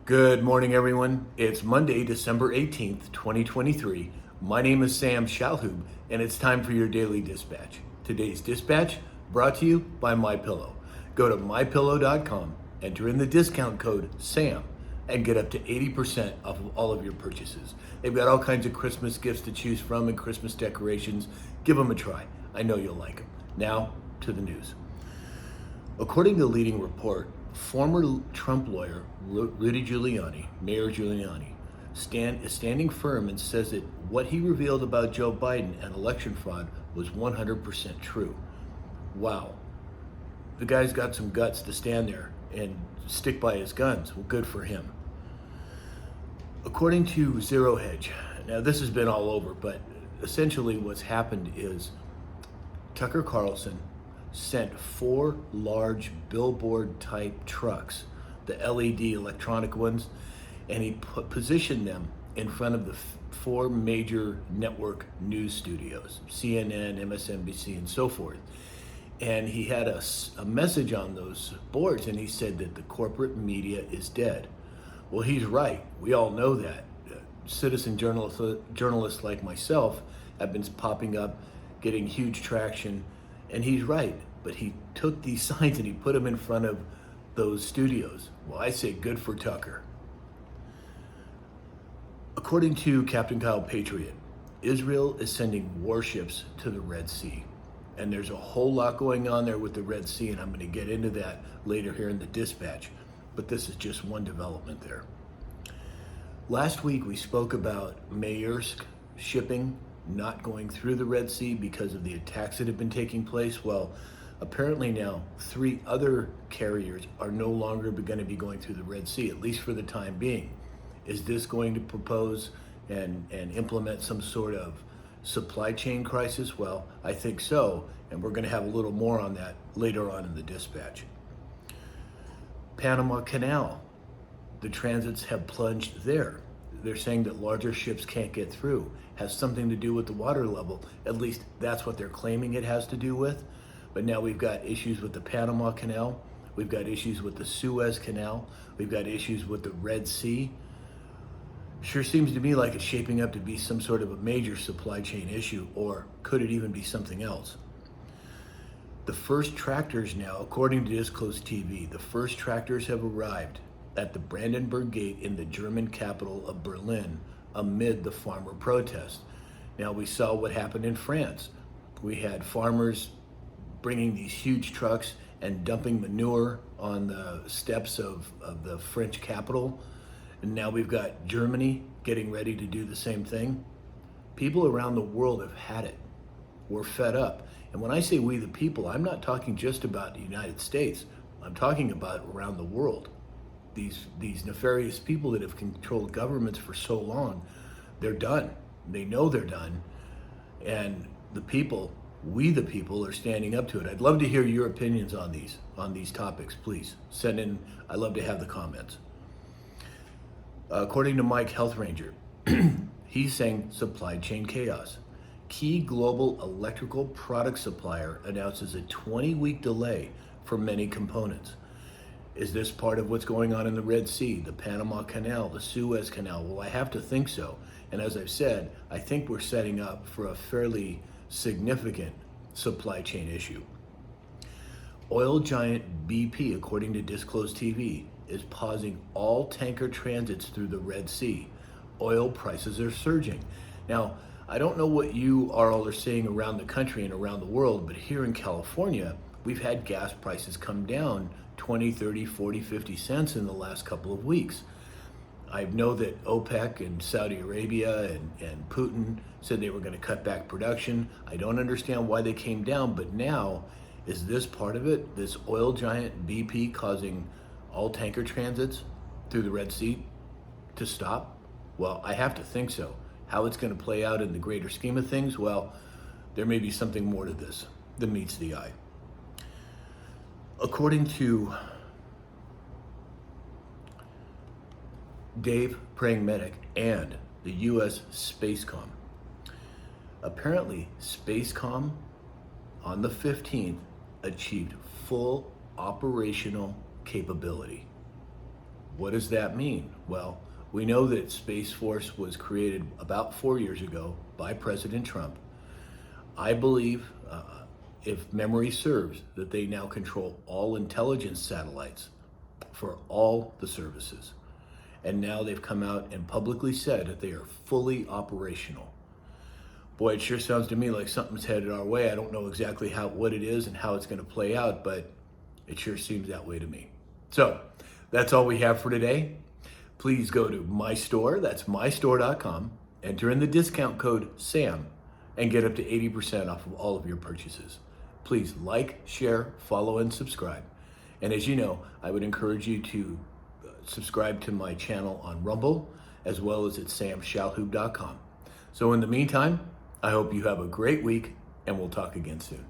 Good morning, everyone. It's Monday, December 18th, 2023. My name is Sam Shalhoub, and it's time for your daily dispatch. Today's dispatch brought to you by MyPillow. Go to mypillow.com, enter in the discount code SAM, and get up to 80% off of all of your purchases. They've got all kinds of Christmas gifts to choose from and Christmas decorations. Give them a try. I know you'll like them. Now, to the news. According to the leading report, former Trump lawyer Rudy Giuliani, Mayor Giuliani, is standing firm and says that what he revealed about Joe Biden and election fraud was 100% true. Wow. The guy's got some guts to stand there and stick by his guns. Well, good for him. According to Zero Hedge, now this has been all over, but essentially what's happened is Tucker Carlson sent 4 large billboard type trucks, the LED electronic ones, and he positioned them in front of the 4 major network news studios, CNN, MSNBC, and so forth. And he had a message on those boards, and he said that the corporate media is dead. Well, he's right. We all know that. Citizen journalists like myself have been popping up, getting huge traction, and he's right. But he took these signs and he put them in front of those studios. Well, I say good for Tucker. According to Captain Kyle Patriot, Israel is sending warships to the Red Sea. And there's a whole lot going on there with the Red Sea, and I'm going to get into that later here in the dispatch. But this is just one development there. Last week we spoke about Maersk shipping not going through the Red Sea because of the attacks that have been taking place. Well, apparently now 3 other carriers are no longer going to be going through the Red Sea, at least for the time being. Is this going to propose and implement some sort of supply chain crisis? Well, I think so, and we're going to have a little more on that later on in the dispatch. Panama Canal, the transits have plunged there. They're saying that larger ships can't get through. Has something to do with the water level. At least that's what they're claiming it has to do with. But now we've got issues with the Panama Canal. We've got issues with the Suez Canal. We've got issues with the Red Sea. Sure seems to me like it's shaping up to be some sort of a major supply chain issue, or could it even be something else? The first tractors now, according to Disclosed TV, the first tractors have arrived at the Brandenburg Gate in the German capital of Berlin amid the farmer protest. Now, we saw what happened in France. We had farmers bringing these huge trucks and dumping manure on the steps of the French capital. And now we've got Germany getting ready to do the same thing. People around the world have had it. We're fed up. And when I say we the people, I'm not talking just about the United States. I'm talking about around the world. These nefarious people that have controlled governments for so long, they're done. They know they're done. And the people, we the people, are standing up to it. I'd love to hear your opinions on these topics. Please send in. I love to have the comments. According to Mike Health Ranger, he's saying supply chain chaos. Key global electrical product supplier announces a 20-week delay for many components. Is this part of what's going on in the Red Sea, the Panama Canal, the Suez Canal? Well, I have to think so. And as I've said, I think we're setting up for a fairly significant supply chain issue. Oil giant BP, according to Disclosed TV, is pausing all tanker transits through the Red Sea. Oil prices are surging. Now, I don't know what you all are seeing around the country and around the world, but here in California, we've had gas prices come down 20, 30, 40, 50 cents in the last couple of weeks. I know that OPEC and Saudi Arabia and Putin said they were going to cut back production. I don't understand why they came down, but now, is this part of it? This oil giant BP causing all tanker transits through the Red Sea to stop? Well, I have to think so. How it's going to play out in the greater scheme of things, well, there may be something more to this than meets the eye. According to Dave Praying Medic and the U.S. Spacecom, apparently Spacecom on the 15th achieved full operational capability. What does that mean? Well, we know that Space Force was created about 4 years ago by President Trump. I believe, if memory serves, that they now control all intelligence satellites for all the services. And now they've come out and publicly said that they are fully operational. Boy, it sure sounds to me like something's headed our way. I don't know exactly what it is and how it's going to play out, but it sure seems that way to me. So that's all we have for today. Please go to my store, that's mystore.com, enter in the discount code SAM, and get up to 80% off of all of your purchases. Please like, share, follow, and subscribe. And as you know, I would encourage you to subscribe to my channel on Rumble, as well as at samshalhoub.com. So in the meantime, I hope you have a great week, and we'll talk again soon.